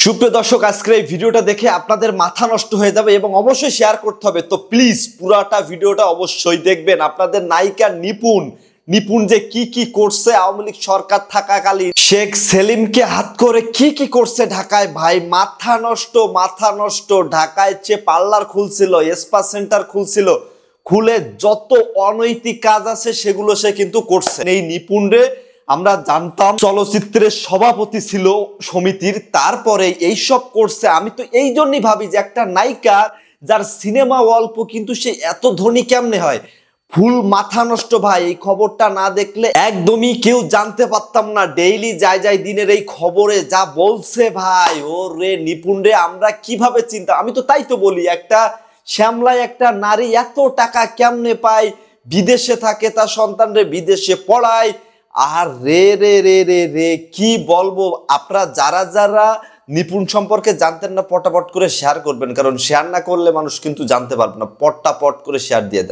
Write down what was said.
সুপ্রিয় দর্শক, আজকের এই ভিডিওটা দেখে আপনাদের মাথা নষ্ট হয়ে যাবে এবং অবশ্যই শেয়ার করতে হবে। তো প্লিজ পুরাটা ভিডিওটা অবশ্যই দেখবেন। আপনাদের নায়িকা নিপুণ যে কি করছে আওয়ামী লীগ সরকার থাকাকালীন, শেখ সেলিমকে হাত করে কি করছে ঢাকায়, ভাই মাথা নষ্ট। ঢাকায় যে পার্লার খুলছিল, স্পা সেন্টার খুলছিল, খুলে যত অনৈতিক কাজ আছে সেগুলো সে কিন্তু করছে। এই নিপুণ রে আমরা জানতাম চলচ্চিত্রের সভাপতি ছিল সমিতির, তারপরে এইসব করছে। আমি তো এই জন্যই ভাবি যে একটা নায়িকা যার সিনেমা অল্প কিন্তু সে এত ধনী কেমনে হয়। ফুল মাথা নষ্ট ভাই। এই খবরটা না দেখলে একদমই কেউ জানতে পারতাম না। ডেইলি যাই দিনের এই খবরে যা বলছে ভাই, ও রে নিপুণ রে, আমরা কিভাবে চিন্তা। আমি তো তাই তো বলি, একটা শ্যামলায় একটা নারী এত টাকা কেমনে পায়, বিদেশে থাকে, তার সন্তানরে বিদেশে পড়ায়। আর রে কি বলবো। আপনারা যারা নিপুণ সম্পর্কে জানতেন না, পটাপট করে শেয়ার করবেন, কারণ শেয়ার না করলে মানুষ কিন্তু জানতে পারবে না। পট করে শেয়ার দিয়ে দেন।